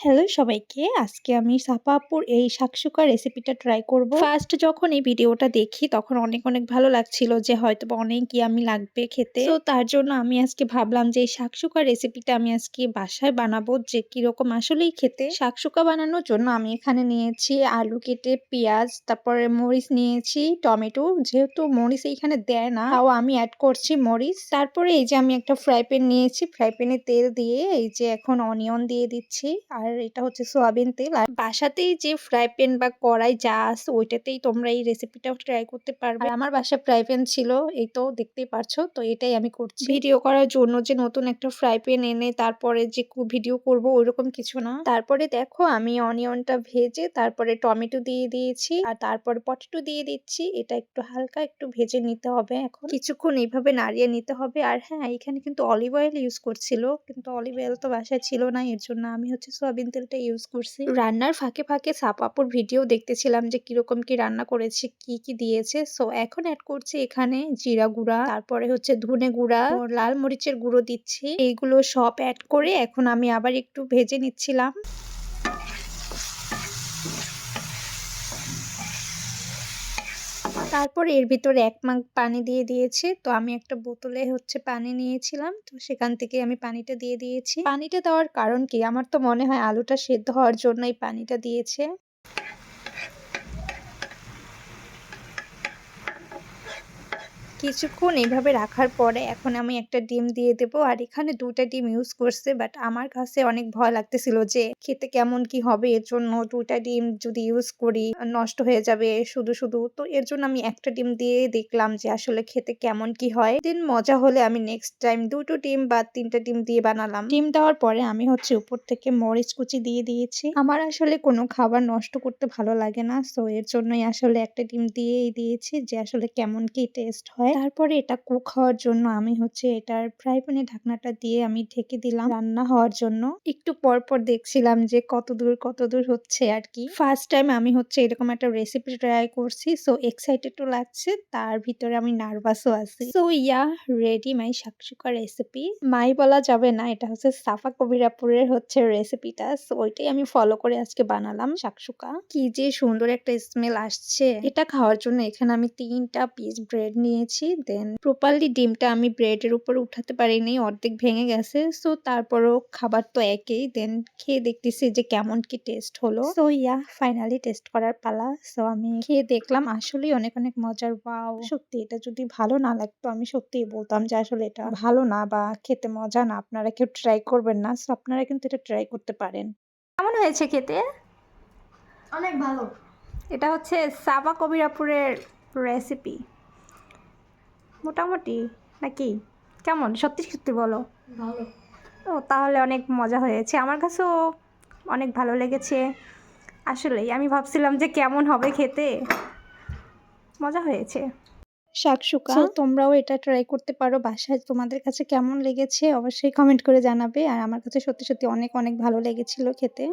Hello সবাইকে। আজকে আমি সাপা আপুর এই শাকসুকা রেসিপিটা ট্রাই করব। ফার্স্ট যখন এই ভিডিওটা দেখি তখন অনেক ভালো লাগছিল যে হয়তোবা অনেক ইয়াম্মি লাগবে খেতে। তো তার জন্য আমি আজকে ভাবলাম যে এই শাকসুকা রেসিপিটা আমি আজকে বাসায় বানাবো যে কিরকম আসলেই খেতে। শাকসুকা বানানোর জন্য আমি এখানে নিয়েছি আলু কেটে, পেঁয়াজ, তারপরে মরিচ নিয়েছি, টমেটো। যেহেতু মরিচ এইখানে দেয় না তাও আমি অ্যাড করছি মরিচ। তারপরে এই যে আমি একটা ফ্রাই প্যান নিয়েছি, ফ্রাই প্যানে তেল দিয়ে এই যে এখন অনিয়ন দিয়ে দিচ্ছি। আর এটা হচ্ছে সোয়াবিন তেল। আর বাসাতেই যে ফ্রাই প্যান বা কড়াই যা আছে ওইটাতেই তোমরা এই রেসিপিটা ট্রাই করতে পারবে। আর আমার বাসায় ফ্রাই প্যান ছিল, এই তো দেখতেই পারছো। তো এটাই আমি করছি। ভিডিও করার জন্য যে নতুন একটা ফ্রাই প্যান এনে তারপরে যে ভিডিও করব ওইরকম কিছু না। তারপরে দেখো আমি অনিয়নটা ভেজে তারপরে টমেটো দিয়ে দিয়েছি আর তারপরে পটেটো দিয়ে দিচ্ছি। এটা একটু হালকা একটু ভেজে নিতে হবে, এখন কিছুক্ষণ এইভাবে নাড়িয়ে নিতে হবে। আর হ্যাঁ, এখানে কিন্তু অলিভ অয়েল ইউজ করছিল, কিন্তু অলিভ অয়েল তো বাসায় ছিল না, এর জন্য আমি হচ্ছে সয়াবিন তেলটা ইউজ করছি। রান্নার ফাঁকে ফাঁকে সাপাপুর ভিডিও দেখতেছিলাম যে কিরকম কি রান্না করেছে, কি কি দিয়েছে। সো এখন অ্যাড করছি এখানে জিরা গুঁড়া, তারপরে হচ্ছে ধনে গুঁড়া, লাল মরিচের গুঁড়ো দিচ্ছি। এইগুলো সব অ্যাড করে এখন আমি আবার একটু ভেজে নিচ্ছিলাম। তারপরে এর ভিতরে ১ মাগ পানি দিয়ে দিয়েছি। তো আমি একটা বোতলে হচ্ছে পানি নিয়েছিলাম। তো সেখান থেকে আমি পানিটা দিয়ে দিয়েছি। পানিটা দেওয়ার কারণ কি? আমার তো মনে হয় আলুটা সেদ্ধ হওয়ার জন্য এই পানিটা দিয়েছে। কিছুক্ষণ এইভাবে রাখার পরে এখন আমি একটা ডিম দিয়ে দেব। আর এখানে ২ টা ডিম ইউজ করছে। বাট আমার কাছে অনেক ভয় লাগতেছিল যে খেতে কেমন কি হবে। এর জন্য ২ টা ডিম যদি ইউজ করি নষ্ট হয়ে যাবে শুধু। তো এর জন্য আমি একটা ডিম দিয়ে দেখলাম যে আসলে খেতে কেমন কি হয়। দেন মজা হলে আমি নেক্সট টাইম ২ টো ডিম বা ৩ টা ডিম দিয়ে বানালাম। ডিম দেওয়ার পরে আমি হচ্ছে উপর থেকে মরিচ কুচি দিয়ে দিয়েছি। আমার আসলে কোনো খাবার নষ্ট করতে ভালো লাগে না। সো এর জন্যই আসলে একটা ডিম দিয়েই দিয়েছি যে আসলে কেমন কি টেস্ট হয়। তারপরে এটা কুক হওয়ার জন্য আমি হচ্ছে এটার ফ্রাই প্যানের ঢাকনাটা দিয়ে আমি ঢেকে দিলাম রান্না হওয়ার জন্য। একটু পর দেখছিলাম যে কতদূর হচ্ছে আর কি। ফার্স্ট টাইম আমি হচ্ছে এরকম একটা রেসিপি ট্রাই করছি। সো এক্সাইটেডও লাগছে, তার ভিতরে আমি নার্ভাসও আছি। So ready my shakshuka recipe. My বলা যাবে না, এটা হচ্ছে সাফা কবিরাপুরের হচ্ছে রেসিপিটা। সো ওইটাই আমি ফলো করে আজকে বানালাম শাকসুকা। কি যে সুন্দর একটা স্মেল আসছে। এটা খাওয়ার জন্য এখানে আমি ৩ টা পিস ব্রেড নিয়েছি। দেন প্রপারলি ডিমটা আমি ব্রেডের উপর উঠাতে পারিনি, অর্ধেক ভেঙে গেছে। সো তারপরও খাবার তো একই। দেন খেয়ে দেখতেছি যে কেমন কি টেস্ট হলো। সো ফাইনালি টেস্ট করার পালা। সো আমি খেয়ে দেখলাম আসলেই অনেক মজার। ওয়াও, সত্যি এটা যদি ভালো না লাগতো আমি সত্যিই বলতাম যে আসলে এটা ভালো না বা খেতে মজা না। আপনারা কেউ ট্রাই করবেন না। সো আপনারা কিন্তু এটা ট্রাই করতে পারেন। কেমন হয়েছে খেতে? অনেক ভালো। এটা হচ্ছে সাবা কবিরাপুরের রেসিপি। মোটামুটি নাকি? কেমন? সত্যি বলো। ভালো। ও তাহলে অনেক মজা হয়েছে। আমার কাছেও অনেক ভালো লেগেছে। আসলেই আমি ভাবছিলাম যে কেমন হবে খেতে। মজা হয়েছে। শাকসুকা। সো তোমরাও এটা ট্রাই করতে পারো বাসায়। তোমাদের কাছে কেমন লেগেছে অবশ্যই কমেন্ট করে জানাবে। আর আমার কাছে সত্যি অনেক ভালো লেগেছিল খেতে।